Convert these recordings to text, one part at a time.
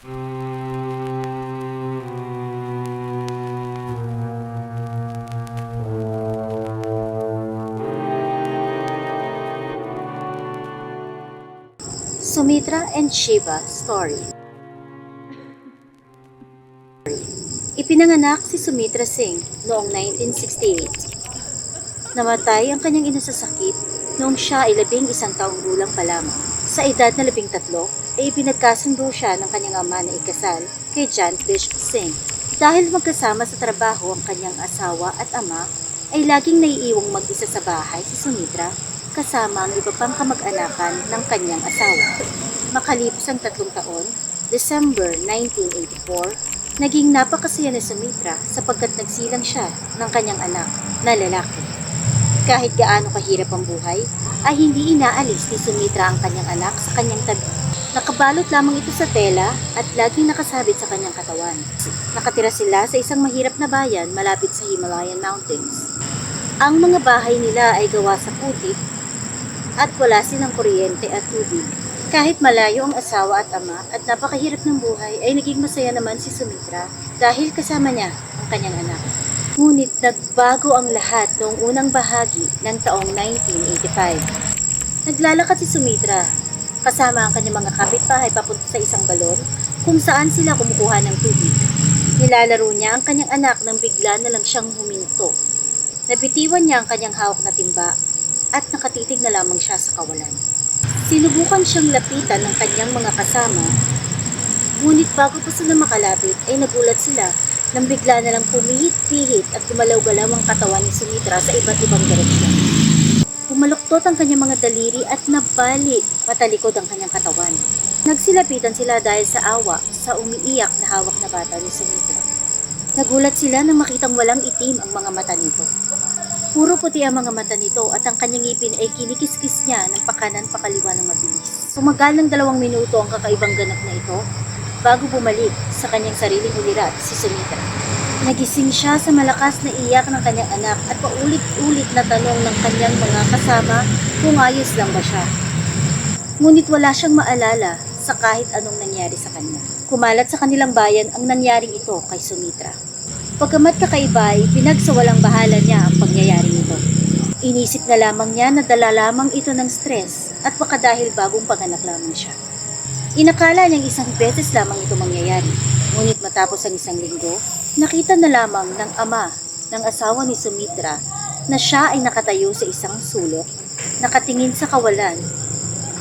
Sumitra and Shiva Story. Ipinanganak si Sumitra Singh noong 1968. Namatay ang kanyang ina sa sakit noong siya ay 11 taong gulang pa lamang. Sa edad na 13 ay ipinagkasundo siya ng kanyang ama na ikasal kay Jankish Singh. Dahil magkasama sa trabaho ang kanyang asawa at ama, ay laging naiiwang mag-isa sa bahay si Sumitra kasama ang iba pang kamag-anakan ng kanyang asawa. Makalipas ang 3 taon, December 1984, naging napakasaya ni Sumitra sapagkat nagsilang siya ng kanyang anak na lalaki. Kahit gaano kahirap ang buhay, ay hindi inaalis ni Sumitra ang kanyang anak sa kanyang tabi. Nakabalot lamang ito sa tela at laging nakasabit sa kanyang katawan. Nakatira sila sa isang mahirap na bayan malapit sa Himalayan Mountains. Ang mga bahay nila ay gawa sa putik at wala silang kuryente at tubig. Kahit malayo ang asawa at ama at napakahirap ng buhay, ay naging masaya naman si Sumitra dahil kasama niya ang kanyang anak. Ngunit nagbago ang lahat noong unang bahagi ng taong 1985. Naglalakad si Sumitra kasama ang kanyang mga kapitbahay papunta sa isang balon kung saan sila kumukuha ng tubig. Nilalaro niya ang kanyang anak nang bigla na lang siyang huminto. Nabitiwan niya ang kanyang hawak na timba at nakatitig na lamang siya sa kawalan. Sinubukan siyang lapitan ng kanyang mga kasama, ngunit bago pa sila makalapit ay nagulat sila nang bigla na lang pumihit-pihit at gumalaw-galaw ang katawan ni Sumitra sa iba't ibang direksyon. Pumaluktot ang kanyang mga daliri at nabali patalikod ang kanyang katawan. Nagsilapitan sila dahil sa awa sa umiiyak na hawak na bata ni Sumitra. Nagulat sila nang makitang walang itim ang mga mata nito. Puro puti ang mga mata nito at ang kanyang ngipin ay kinikis-kis niya ng pakanan-pakaliwa ng mabilis. Tumagal ng 2 minuto ang kakaibang ganap na ito bago bumalik sa kanyang sariling ulirat si Sumitra. Nagising siya sa malakas na iyak ng kanyang anak at paulit-ulit na tanong ng kanyang mga kasama kung ayos lang ba siya. Ngunit wala siyang maalala sa kahit anong nangyari sa kanya. Kumalat sa kanilang bayan ang nangyaring ito kay Sumitra. Pagkamat kakaiba ay pinagsawalang bahala niya ang pangyayari nito. Inisip na lamang niya na dala lamang ito ng stress at baka dahil bagong panganak lamang siya. Inakala niyang isang beses lamang ito mangyayari, ngunit matapos ang 1 linggo, nakita na lamang ng ama ng asawa ni Sumitra na siya ay nakatayo sa isang sulok, nakatingin sa kawalan,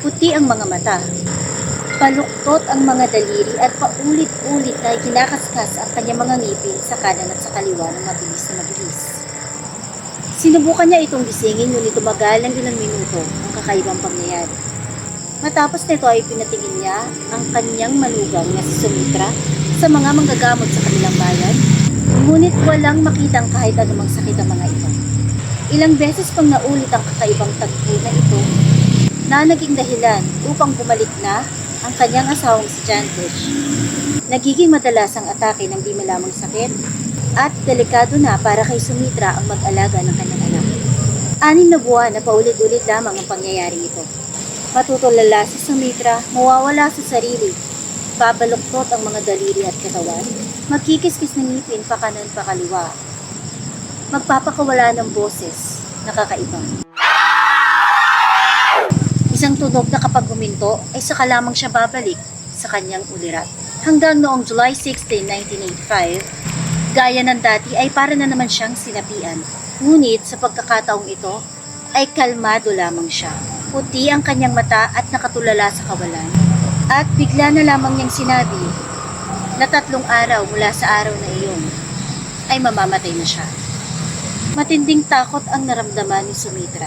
puti ang mga mata, paluktot ang mga daliri at paulit-ulit na kinakaskas ang kanyang mga ngipin sa kanan at sa kaliwa ng mabilis na mabilis. Sinubukan niya itong gisingin ngunit tumagal ng ilang minuto ang kakaibang pangyayari. Matapos nito ay pinatingin niya ang kanyang manugang na si Sumitra sa mga manggagamot sa kanilang bayan, ngunit walang makitang kahit anumang sakit ang mga ito. Ilang beses pang naulit ang kakaibang tagpo na ito na naging dahilan upang bumalik na ang kanyang asawang si Jankish. Nagiging madalas ang atake ng di malamang sakit at delikado na para kay Sumitra ang mag-alaga ng kanyang anak. 6 na buwan na paulit-ulit lamang ang pangyayaring ito. Matutulala si Sumitra, mawawala sa sarili, babaluktot ang mga daliri at katawan, magkikiskis ng ngipin pa kanan pa kaliwa, magpapakawala ng boses, nakakaiba. Isang tunog na kapag huminto ay saka lamang siya babalik sa kanyang ulirat. Hanggang noong July 16, 1985, gaya ng dati ay para na naman siyang sinapian. Ngunit sa pagkakataong ito ay kalmado lamang siya. Puti ang kanyang mata at nakatulala sa kawalan. At bigla na lamang niyang sinabi na 3 araw mula sa araw na iyon ay mamamatay na siya. Matinding takot ang naramdaman ni Sumitra.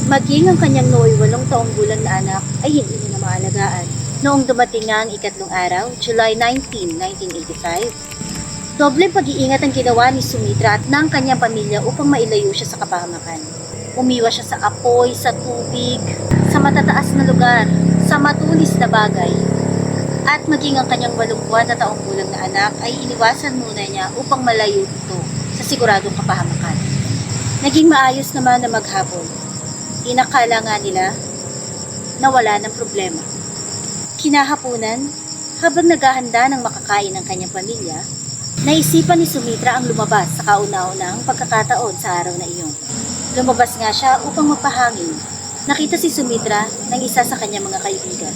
Maging ang kanyang nooy 8 taong gulang na anak ay hindi niya na maalagaan. Noong dumating nga ang 3 araw, July 19, 1985, dobleng pag-iingat ang ginawa ni Sumitra at ng kanyang pamilya upang mailayo siya sa kapahamakan. Umiwas siya sa apoy, sa tubig, sa matataas na lugar, sa matulis na bagay. At maging ang kanyang 8 taong gulang na anak ay iniwasan muna niya upang malayo ito sa siguradong kapahamakan. Naging maayos naman na maghapon. Inakala nga nila na wala ng problema. Kinahaponan, Habang naghahanda ng makakain ng kanyang pamilya, naisipan ni Sumitra ang lumabas sa kauna-unahang pagkakataon sa araw na iyon. Lumabas nga siya upang magpahangin. Nakita si Sumitra ng isa sa kanyang mga kaibigan.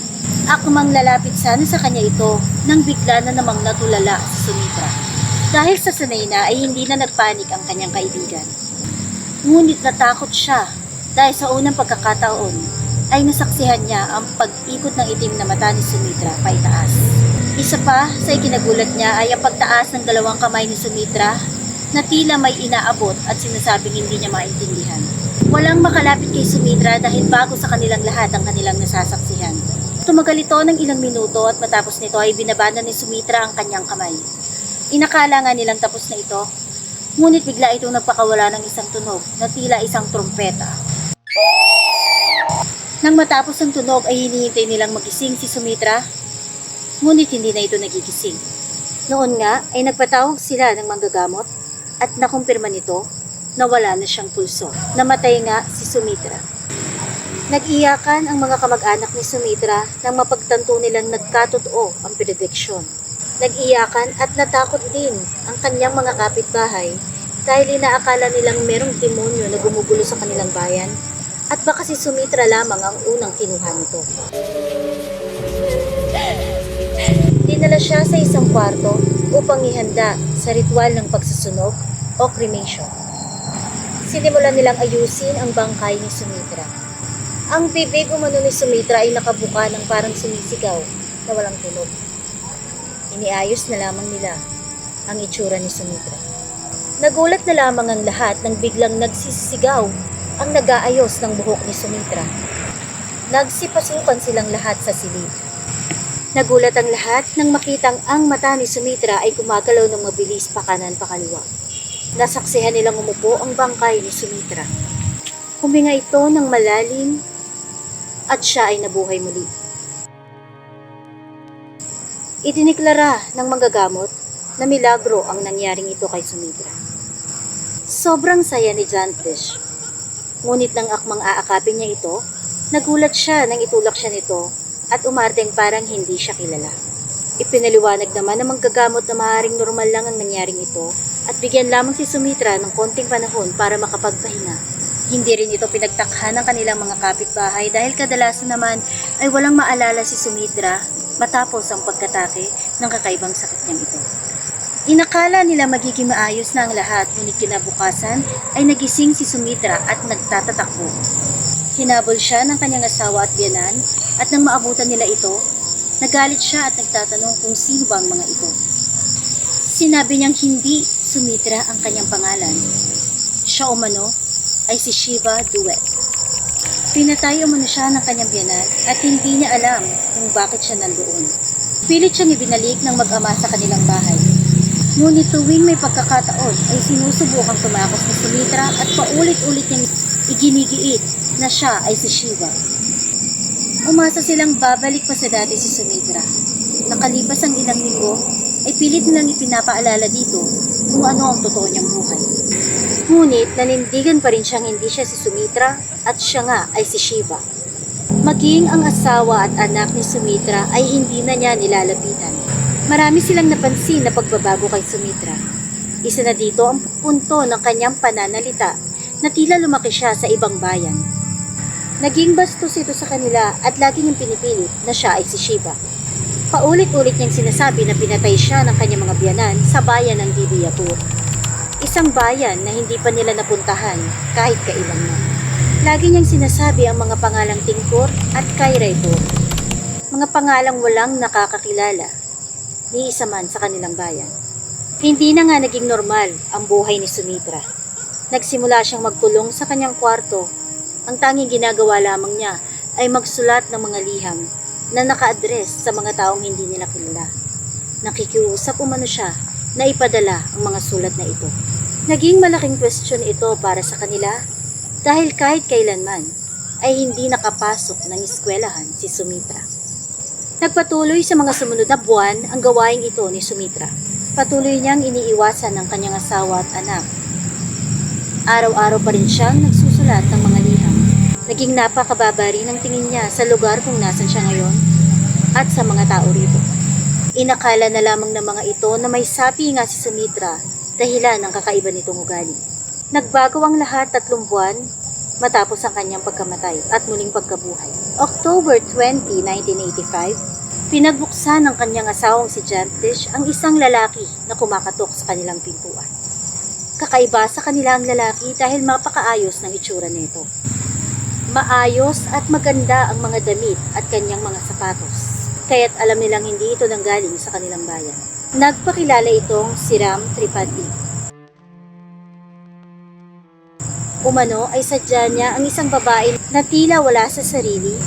Akmang lalapit sana sa kanya ito nang bigla na namang natulala si Sumitra. Dahil sa sanay na ay hindi na nagpanik ang kanyang kaibigan. Ngunit natakot siya dahil sa unang pagkakataon ay nasaksihan niya ang pag-ikot ng itim na mata ni Sumitra paitaas. Isa pa sa ikinagulat niya ay ang pagtaas ng dalawang kamay ni Sumitra na tila may inaabot at sinasabing hindi niya maintindihan. Walang makalapit kay Sumitra dahil bago sa kanilang lahat ang kanilang nasasaksihan. Tumagal ito ng ilang minuto at matapos nito ay binabana ni Sumitra ang kanyang kamay. Inakala nga nilang tapos na ito, ngunit bigla itong nagpakawala ng isang tunog na tila isang trumpeta. Nang matapos ang tunog ay hinihintay nilang magising si Sumitra, ngunit hindi na ito nagigising. Noon nga ay nagpatawag sila ng manggagamot at nakumpirma nito na wala na siyang pulso. Namatay nga si Sumitra. Nag-iyakan ang mga kamag-anak ni Sumitra nang mapagtanto nilang nagkatotoo ang prediksyon. Nag-iyakan at natakot din ang kanyang mga kapitbahay dahil inaakala nilang merong demonyo na gumugulo sa kanilang bayan at baka si Sumitra lamang ang unang kinuha nito. Dinala siya sa isang kwarto upang ihanda sa ritual ng pagsusunog o cremation. Sinimulan nilang ayusin ang bangkay ni Sumitra. Ang bibig umano ni Sumitra ay nakabuka ng parang sumisigaw na walang tunog. Iniayos na lamang nila ang itsura ni Sumitra. Nagulat na lamang ang lahat nang biglang nagsisigaw ang nag-aayos ng buhok ni Sumitra. Nagsipasukan silang lahat sa silid. Nagulat ang lahat nang makitang ang mata ni Sumitra ay gumagalaw ng mabilis pa kanan pa kaliwa. Nasaksihan nilang umupo ang bangkay ni Sumitra. Huminga ito ng malalim at siya ay nabuhay muli. Idiniklara ng manggagamot na milagro ang nangyaring ito kay Sumitra. Sobrang saya ni Jantish. Ngunit nang akmang aakapin niya ito, nagulat siya nang itulak siya nito at umardeng parang hindi siya kilala. Ipinaliwanag naman ng manggagamot na maaaring normal lang ang nangyaring ito at bigyan lamang si Sumitra ng konting panahon para makapagpahinga. Hindi rin ito pinagtakhan ng kanilang mga kapitbahay dahil kadalasan naman ay walang maalala si Sumitra matapos ang pagkatake ng kakaibang sakit niyang ito. Inakala nila magiging maayos na ang lahat, ngunit kinabukasan ay nagising si Sumitra at nagtatatakbo. Hinabol siya ng kanyang asawa at biyanan at nang maabutan nila ito, nagalit siya at nagtatanong kung sino ba ang mga ito. Sinabi niyang hindi Sumitra ang kanyang pangalan. Siya umano ay si Shiva Duet. Pinatay umano siya ng kanyang biyanan at hindi niya alam kung bakit siya nandoon. Pilit siyang ibinalik ng mag-ama sa kanilang bahay. Ngunit tuwing may pagkakataon ay sinusubukang tumakos ni Sumitra at paulit-ulit niyang iginigiit na siya ay si Shiva. Umasa silang babalik pa sa dati si Sumitra. Nakalipas ang ilang linggo, ay pilit nilang ipinapaalala dito kung ano ang totoo niyang buhay. Ngunit nanindigan pa rin siyang hindi siya si Sumitra at siya nga ay si Shiva. Maging ang asawa at anak ni Sumitra ay hindi na niya nilalapitan. Marami silang napansin na pagbabago kay Sumitra. Isa na dito ang punto ng kanyang pananalita na tila lumaki siya sa ibang bayan. Naging bastos ito sa kanila at lagi niyang pinipilit na siya ay si Shiva. Paulit-ulit niyang sinasabi na pinatay siya ng kanyang mga biyanan sa bayan ng Dibiyapur. Isang bayan na hindi pa nila napuntahan kahit kailanman. Lagi niyang sinasabi ang mga pangalang Tingkor at Kairaipur. Mga pangalang walang nakakakilala ni isa man sa kanilang bayan. Hindi na nga naging normal ang buhay ni Sumitra. Nagsimula siyang magkulong sa kanyang kwarto. Ang tanging ginagawa lamang niya ay magsulat ng mga liham na naka-address sa mga taong hindi nila kilala. Nakikiusap umano siya na ipadala ang mga sulat na ito. Naging malaking question ito para sa kanila dahil kahit kailanman ay hindi nakapasok ng eskwelahan si Sumitra. Nagpatuloy sa mga sumunod na buwan ang gawaing ito ni Sumitra. Patuloy niyang iniiwasan ng kanyang asawa at anak. Araw-araw pa rin siyang nagsusulat ng mga liham. Naging napakababa rin ang tingin niya sa lugar kung nasan siya ngayon at sa mga tao rito. Inakala na lamang ng mga ito na may sapi nga si Sumitra dahilan ng kakaiba nitong ugali. Nagbago ang lahat 3 buwan matapos ang kanyang pagkamatay at muling pagkabuhay. October 20, 1985, pinagbuksan ng kanyang asawang si Jantish ang isang lalaki na kumakatok sa kanilang pintuan. Kakaiba sa kanila ang lalaki dahil mapakaayos ng itsura nito. Maayos at maganda ang mga damit at kanyang mga sapatos, kaya't alam nilang hindi ito nanggaling sa kanilang bayan. Nagpakilala itong si Ram Tripathi. Umano ay sadya niya ang isang babae na tila wala sa sarili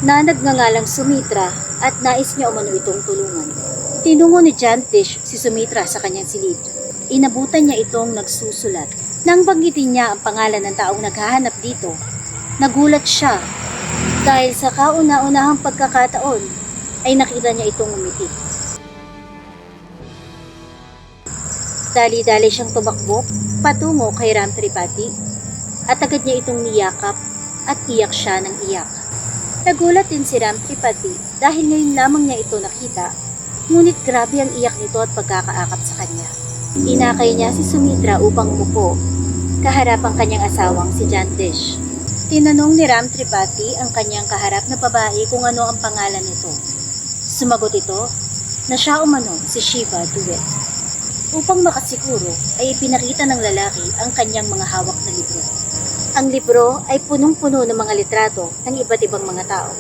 na nagngangalang Sumitra at nais niya umano itong tulungan. Tinungo ni Jantish si Sumitra sa kanyang silid. Inabutan niya itong nagsusulat. Nang banggitin niya ang pangalan ng taong naghahanap dito, nagulat siya dahil sa kauna-unahang pagkakataon ay nakita niya itong umiti. Dali-dali siyang tumakbo patungo kay Ram Tripathi at agad niya itong niyakap at iyak siya ng iyak. Nagulat din si Ram Tripathi dahil ngayon lamang niya ito nakita, ngunit grabe ang iyak nito at pagkakaakap sa kanya. Inakay niya si Sumitra upang umupo kaharap ang kanyang asawang si Jantish. Tinanong ni Ram Tripathi ang kanyang kaharap na babae kung ano ang pangalan nito. Sumagot ito na siya umano si Shiva Duet. Upang makasiguro ay ipinakita ng lalaki ang kanyang mga hawak na libro. Ang libro ay punong-puno ng mga litrato ng iba't ibang mga tao.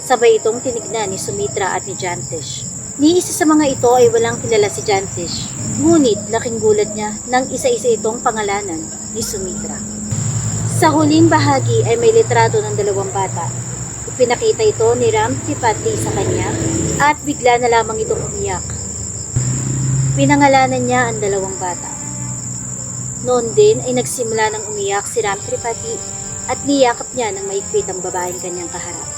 Sabay itong tinignan ni Sumitra at ni Jantish. Ni isa sa mga ito ay walang kilala si Jantish, ngunit laking gulat niya nang isa-isa itong pangalanan ni Sumitra. Sa huling bahagi ay may litrato ng 2 bata. Ipinakita ito ni Ram Tripathi sa kanya at bigla na lamang itong umiyak. Pinangalanan niya ang 2 bata. Noon din ay nagsimula ng umiyak si Ram Tripathi at niyakap niya ng maigpit ang babaeng kanyang kaharap.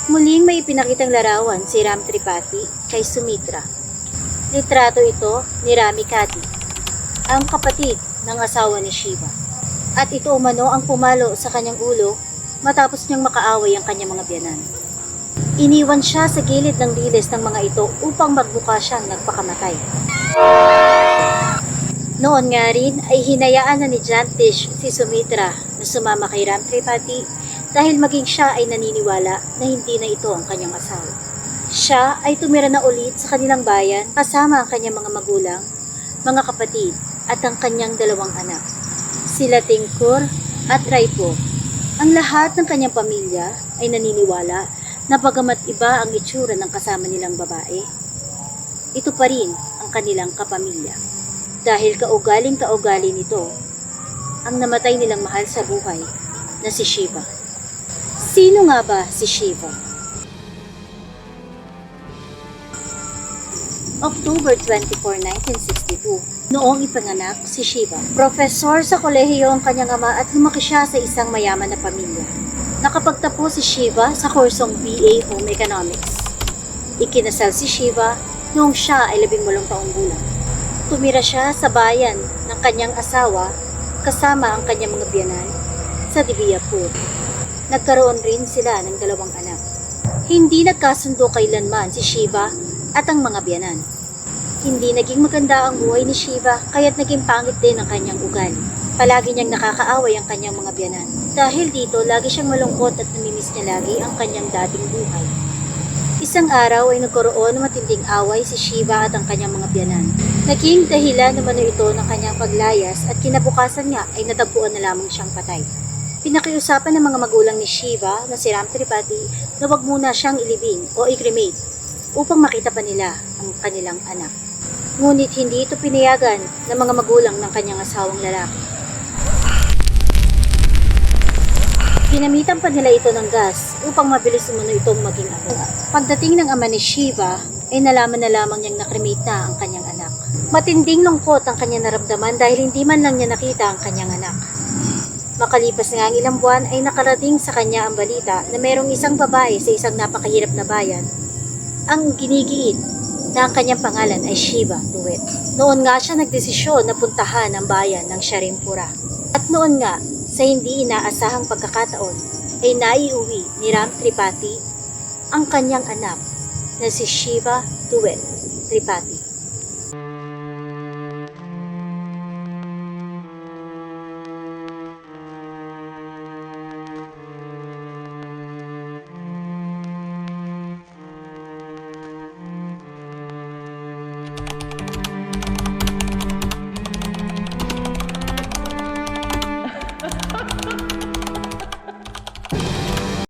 Muling may ipinakitang larawan si Ram Tripathi kay Sumitra. Litrato ito ni Ramikati, ang kapatid ng asawa ni Shiva. At ito umano ang pumalo sa kanyang ulo matapos niyang makaaway ang kanyang mga biyanan. Iniwan siya sa gilid ng dilis ng mga ito upang magbuka siyang nagpakamatay. Noon nga rin ay hinayaan na ni Jantish si Sumitra na sumama kay Ram Tripathi dahil maging siya ay naniniwala na hindi na ito ang kanyang asawa. Siya ay tumira na ulit sa kanilang bayan kasama ang kanyang mga magulang, mga kapatid at ang kanyang 2 anak, sila Tingkur at Raipo. Ang lahat ng kanyang pamilya ay naniniwala na bagamat iba ang itsura ng kasama nilang babae, ito pa rin ang kanilang kapamilya. Dahil kaugaling-kaugali nito ang namatay nilang mahal sa buhay na si Shiva. Sino nga ba si Shiva? October 24, 1962, noong ipanganak si Shiva. Profesor sa kolehiyo ang kanyang ama at lumaki siya sa isang mayaman na pamilya. Nakapagtapos si Shiva sa kursong BA Home Economics. Ikinasal si Shiva noong siya ay 18 taong gulang. Tumira siya sa bayan ng kanyang asawa kasama ang kanyang mga biyanan sa Diviyapur. Nagkaroon rin sila ng 2 anak. Hindi nagkasundo kailanman si Shiva at ang mga biyanan. Hindi naging maganda ang buhay ni Shiva kaya't naging pangit din ang kanyang ugali. Palagi niyang nakakaaway ang kanyang mga biyanan. Dahil dito, lagi siyang malungkot at namimiss niya lagi ang kanyang dating buhay. Isang araw ay nagkaroon ng matinding away si Shiva at ang kanyang mga biyanan. Naging dahilan naman ito ng kanyang paglayas at kinabukasan nga ay natagpuan na lamang siyang patay. Pinakiusapan ng mga magulang ni Shiva na si Ram Tripathi na wag muna siyang ilibing o i-cremate upang makita pa nila ang kanilang anak. Ngunit hindi ito pinayagan ng mga magulang ng kanyang asawang lalaki. Ginamitan pa nila ito ng gas upang mabilis umano itong maging apo. Pagdating ng ama ni Shiva, ay nalaman na lamang niyang nakremate na ang kanyang anak. Matinding lungkot ang kanyang naramdaman dahil hindi man lang niya nakita ang kanyang anak. Makalipas nga ang ilang buwan ay nakarating sa kanya ang balita na mayroong isang babae sa isang napakahirap na bayan ang ginigiit na ang kanyang pangalan ay Shiva Duet. Noon nga siya nagdesisyon na puntahan ang bayan ng Sharimpura. At noon nga, sa hindi inaasahang pagkakataon, ay naiuwi ni Ram Tripathi ang kanyang anak na si Shiva Duet Tripathi.